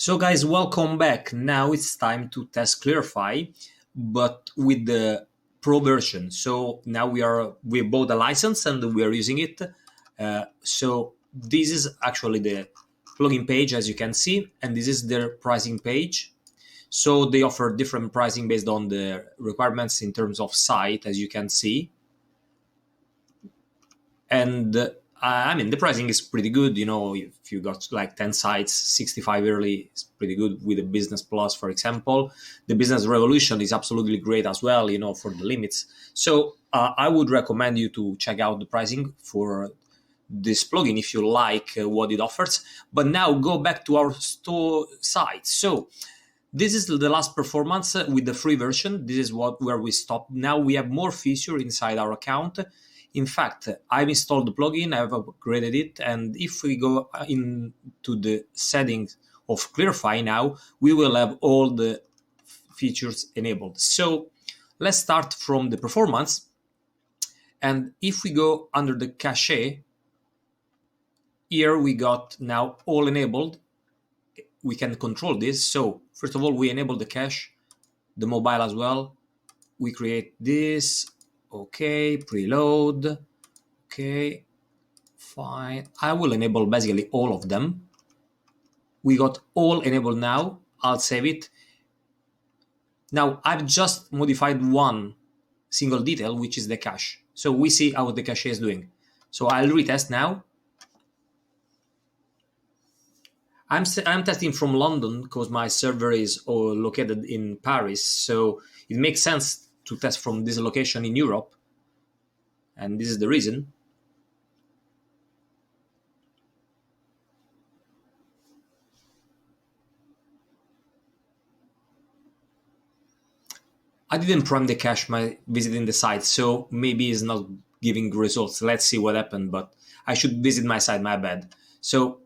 So guys, welcome back. Now it's time to test Clearfy, but with the pro version. So now we bought a license and we are using it. So this is actually the plugin page, as you can see, and this is their pricing page. So they offer different pricing based on the requirements in terms of site, as you can see. And I mean, the pricing is pretty good. You know, if you got like 10 sites, 65 yearly is pretty good with a Business Plus, for example. The Business Revolution is absolutely great as well, you know, for the limits. So I would recommend you to check out the pricing for this plugin if you like what it offers. But now go back to our store site. So this is the last performance with the free version. This is where we stopped. Now we have more features inside our account. In fact, I've installed the plugin, I've upgraded it, and if we go into the settings of Clearfy now, we will have all the features enabled. So let's start from the performance. And if we go under the cache, here we got now all enabled. We can control this. So first of all, we enable the cache, the mobile as well. We create this. Okay, preload. Okay, fine. I will enable basically all of them. We got all enabled now. I'll save it. Now I've just modified one single detail, which is the cache. So we see how the cache is doing. So I'll retest now. I'm testing from London because my server is located in Paris. So it makes sense to test from this location in Europe, and this is the reason. I didn't prime the cache by visiting the site, so maybe it's not giving results. Let's see what happened, but I should visit my site, my bad. So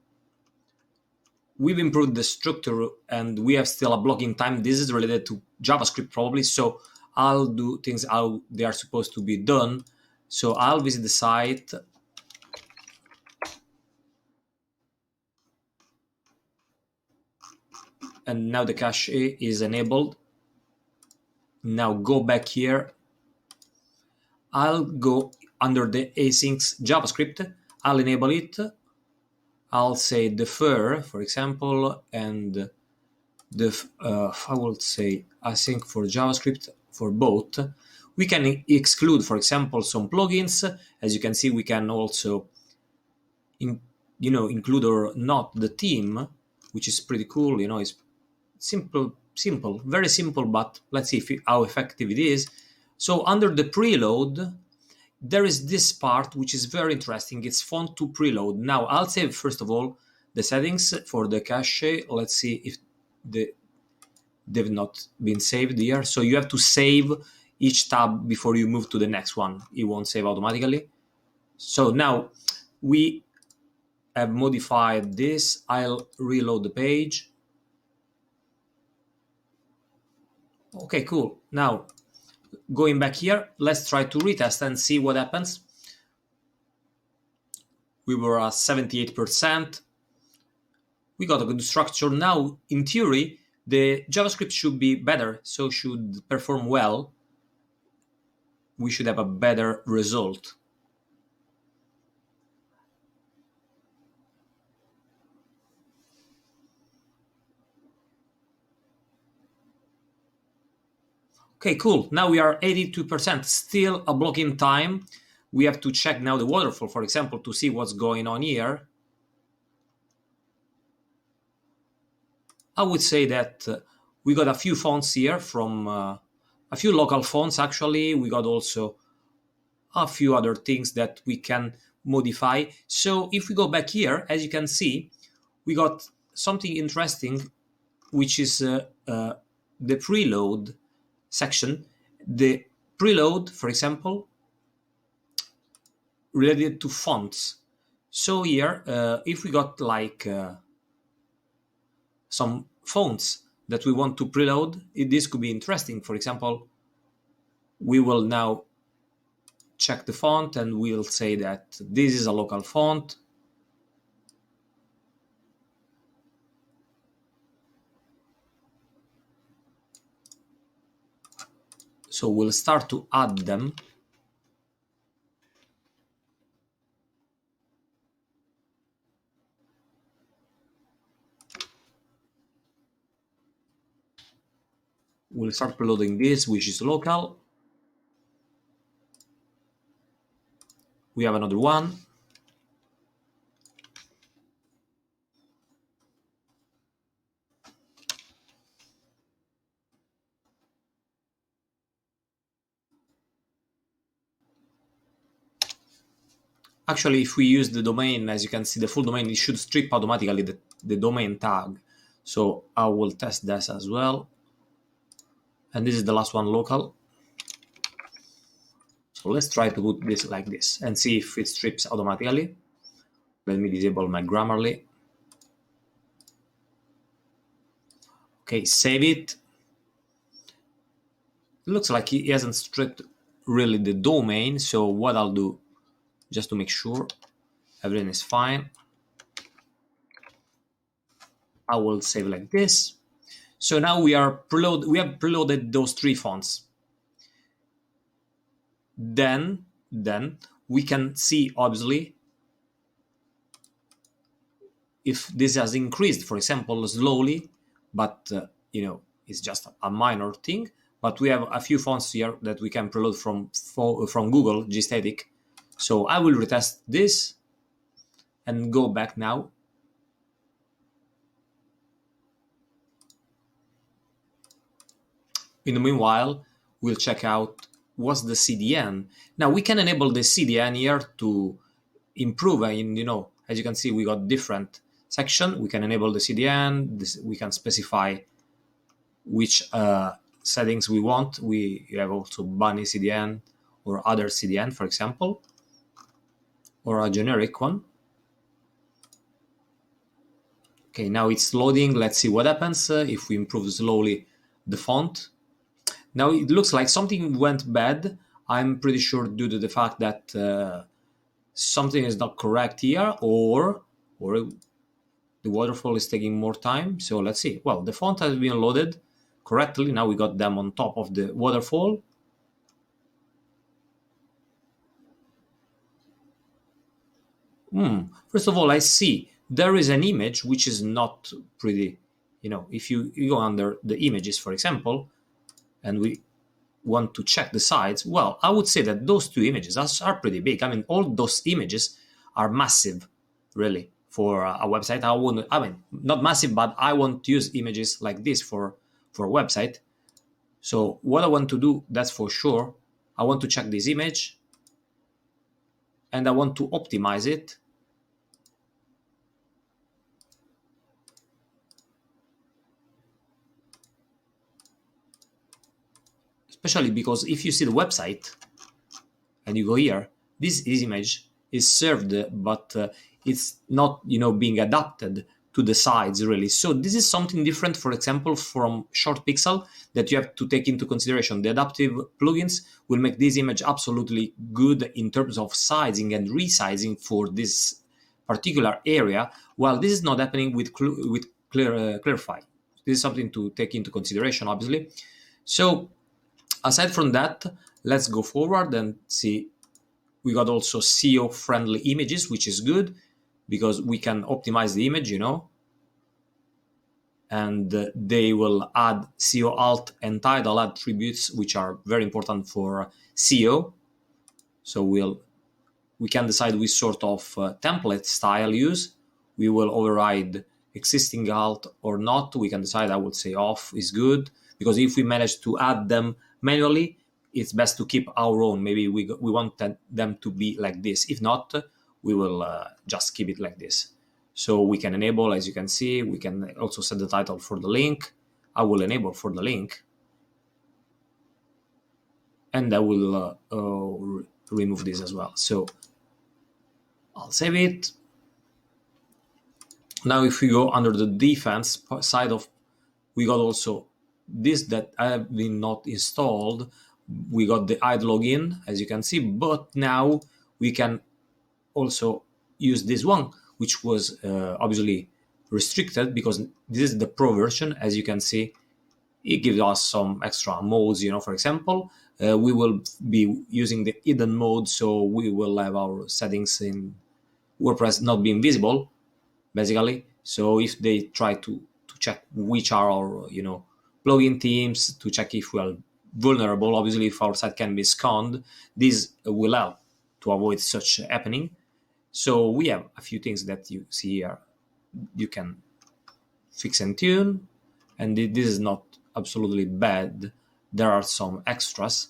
we've improved the structure and we have still a blocking time. This is related to JavaScript probably, so I'll do things how they are supposed to be done. So I'll visit the site. And now the cache is enabled. Now go back here. I'll go under the async JavaScript. I'll enable it. I'll say defer, for example, and I will say async for JavaScript for both. We can exclude, for example, some plugins. As you can see, we can also include or not the theme, which is pretty cool. You know, it's simple, very simple, but let's see how effective it is. So under the preload, there is this part which is very interesting. It's font to preload. Now I'll save first of all the settings for the cache. Let's see if they've not been saved here. So you have to save each tab before you move to the next one. It won't save automatically. So now we have modified this. I'll reload the page. Okay, cool. Now going back here, let's try to retest and see what happens. We were at 78%. We got a good structure. Now, in theory, the JavaScript should be better, so should perform well. We should have a better result. Okay, cool. Now we are 82%, still a blocking time. We have to check now the waterfall, for example, to see what's going on here. I would say that we got a few fonts here from a few local fonts, actually. We got also a few other things that we can modify. So if we go back here, as you can see, we got something interesting, which is the preload section. The preload, for example, related to fonts. So here, if we got like some fonts that we want to preload, this could be interesting. For example, we will now check the font and we'll say that this is a local font. So we'll start to add them. We'll start preloading this, which is local. We have another one. Actually, if we use the domain, as you can see, the full domain, it should strip automatically the domain tag. So I will test this as well. And this is the last one, local. So let's try to put this like this and see if it strips automatically. Let me disable my Grammarly. Okay, save it. It looks like he hasn't stripped really the domain. So what I'll do, just to make sure everything is fine, I will save like this. So now we have preloaded those 3 fonts. Then we can see, obviously, if this has increased, for example, slowly, but it's just a minor thing. But we have a few fonts here that we can preload from Google GStatic. So I will retest this and go back now. In the meanwhile, we'll check out what's the CDN. Now we can enable the CDN here to improve. As you can see, we got different section. We can enable the CDN. We can specify which settings we want. We have also bunny CDN or other CDN, for example, or a generic one. Okay, now it's loading. Let's see what happens if we improve slowly the font. Now it looks like something went bad. I'm pretty sure due to the fact that something is not correct here, or the waterfall is taking more time. So let's see. Well, the font has been loaded correctly. Now we got them on top of the waterfall. First of all, I see there is an image which is not pretty. If you go under the images, for example, and we want to check the sides, well, I would say that those 2 images are pretty big. I mean, all those images are massive, really, for a website. Not massive, but I won't use images like this for a website. So what I want to do, that's for sure, I want to check this image and I want to optimize it. Especially because if you see the website and you go here, this image is served, but it's not, being adapted to the sides really. So this is something different, for example, from Short Pixel that you have to take into consideration. The adaptive plugins will make this image absolutely good in terms of sizing and resizing for this particular area, while this is not happening with Clearfy. This is something to take into consideration, obviously. So aside from that, let's go forward and see. We got also SEO-friendly images, which is good because we can optimize the image, and they will add SEO alt and title attributes, which are very important for SEO. So we can decide which sort of template style use. We will override existing alt or not. We can decide, I would say off is good, because if we manage to add them manually, it's best to keep our own. Maybe we want them to be like this. If not, we will just keep it like this. So we can enable, as you can see, we can also set the title for the link. I will enable for the link. And I will remove this as well. So I'll save it. Now if we go under the defense side of, we got also this that I have been not installed. We got the ID login, as you can see, but now we can also use this one, which was obviously restricted because this is the pro version. As you can see, it gives us some extra modes, for example, We will be using the hidden mode, so we will have our settings in WordPress not being visible, basically. So if they try to check which are our plugin themes, to check if we are vulnerable, obviously if our site can be scanned, this will help to avoid such happening. So we have a few things that you see here. You can fix and tune, and this is not absolutely bad. There are some extras.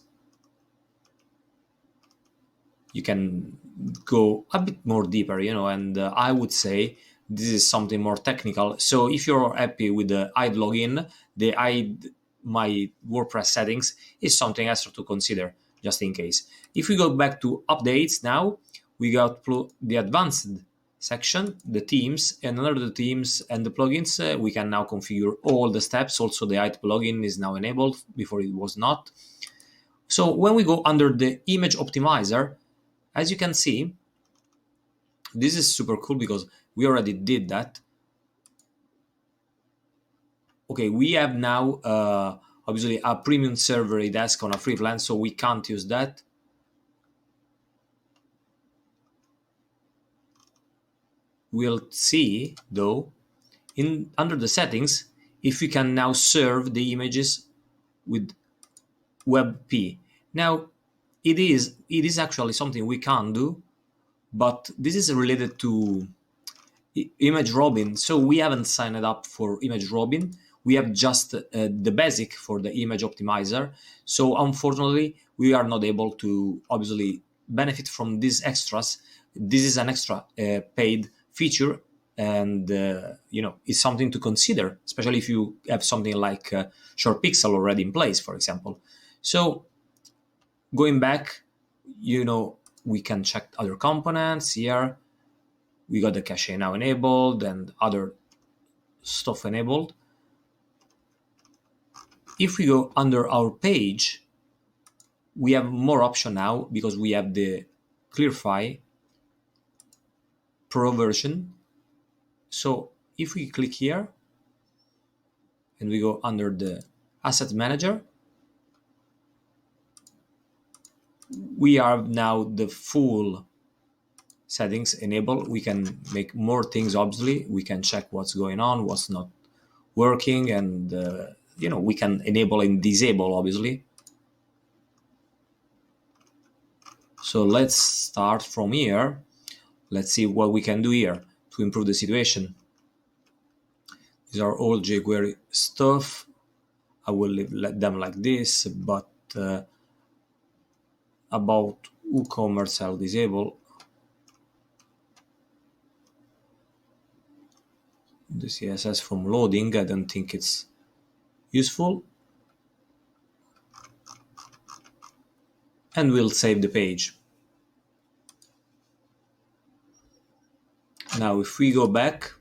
You can go a bit more deeper, and I would say this is something more technical. So if you're happy with the hide login, the hide my WordPress settings is something extra to consider, just in case. If we go back to updates now, we got the advanced section, the themes, and under the themes and the plugins, we can now configure all the steps. Also, the hide plugin is now enabled, before it was not. So when we go under the image optimizer, as you can see, this is super cool because we already did that. Okay, we have now obviously a premium server desk on a free plan, so we can't use that. We'll see though under the settings if we can now serve the images with WebP. Now it is actually something we can do, but this is related to Image Robin, so we haven't signed up for Image Robin. We have just the basic for the image optimizer. So unfortunately, we are not able to obviously benefit from these extras. This is an extra paid feature, and it's something to consider, especially if you have something like Short Pixel already in place, for example. So going back, we can check other components here. We got the cache now enabled and other stuff enabled. If we go under our page, we have more option now because we have the Clearfy Pro version. So if we click here and we go under the Asset Manager, we have now the full settings enabled. We can make more things, obviously. We can check what's going on, what's not working, and we can enable and disable, obviously. So let's start from here. Let's see what we can do here to improve the situation. These are all jQuery stuff. I will let them like this, but about WooCommerce I'll disable. The CSS from loading, I don't think it's useful. And we'll save the page. Now if we go back,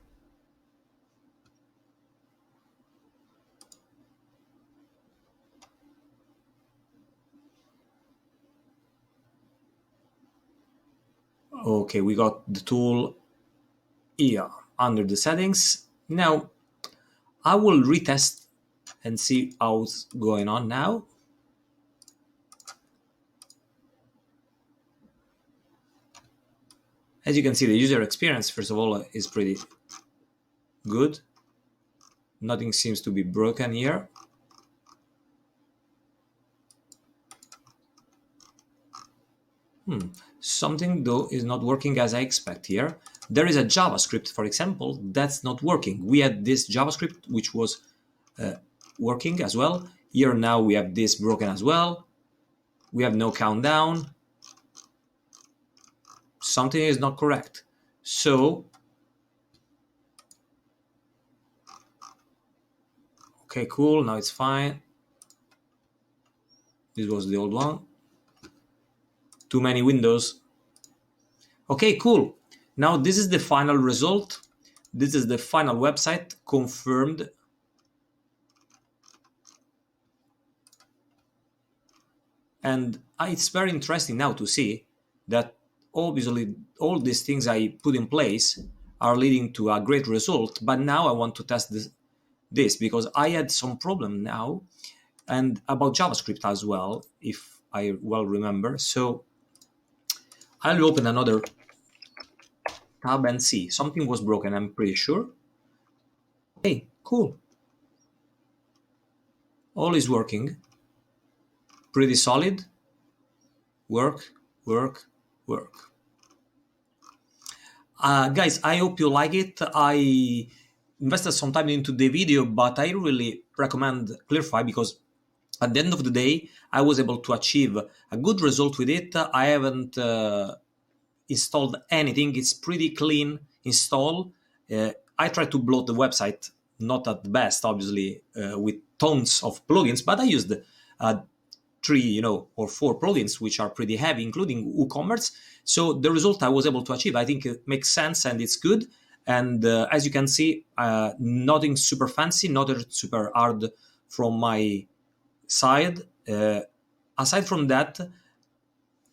okay, we got the tool here under the settings. Now I will retest and see how's going on now. As you can see, the user experience, first of all, is pretty good. Nothing seems to be broken here. Something though is not working as I expect here. There is a JavaScript, for example, that's not working. We had this JavaScript which was working as well. Here now we have this broken as well. We have no countdown. Something is not correct. So, okay, cool, now it's fine. This was the old one. Too many windows. Okay, cool. Now this is the final result. This is the final website confirmed. And it's very interesting now to see that obviously all these things I put in place are leading to a great result. But now I want to test this because I had some problem now and about JavaScript as well, if I well remember. So I'll open another tab and see. Something was broken, I'm pretty sure. Hey, cool. All is working. Pretty solid. Work, work, work. Guys, I hope you like it. I invested some time into the video, but I really recommend Clearfy because at the end of the day, I was able to achieve a good result with it. I haven't installed anything. It's pretty clean install. I tried to bloat the website, not at the best, obviously, with tons of plugins, but I used 3, or 4 plugins, which are pretty heavy, including WooCommerce. So the result I was able to achieve, I think it makes sense and it's good. And as you can see, nothing super fancy, nothing super hard from my side. Aside from that,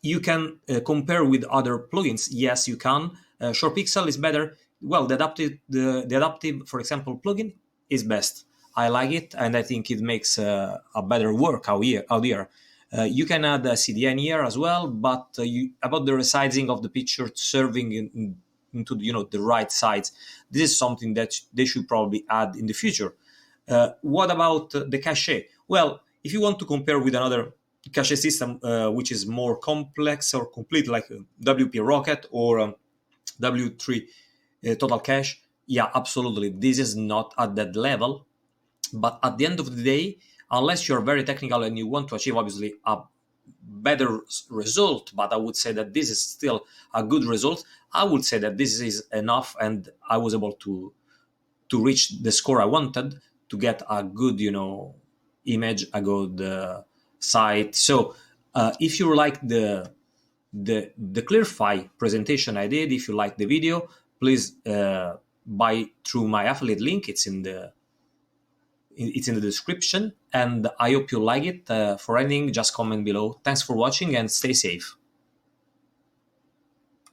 you can compare with other plugins. Yes, you can. SurePixel is better. Well, the adaptive, for example, plugin is best. I like it, and I think it makes a better work out here. You can add a CDN here as well, but about the resizing of the picture serving into the right size, this is something that they should probably add in the future. What about the cache? Well, if you want to compare with another cache system which is more complex or complete, like WP Rocket or W3 Total Cache, yeah, absolutely, this is not at that level. But at the end of the day, unless you're very technical and you want to achieve obviously a better result, but I would say that this is still a good result, I would say that this is enough, and I was able to reach the score I wanted to get a good image, a good site. So if you like the Clearfy presentation I did, if you like the video, please buy through my affiliate link. It's in the description, and I hope you like it. For anything, just comment below. Thanks for watching and stay safe.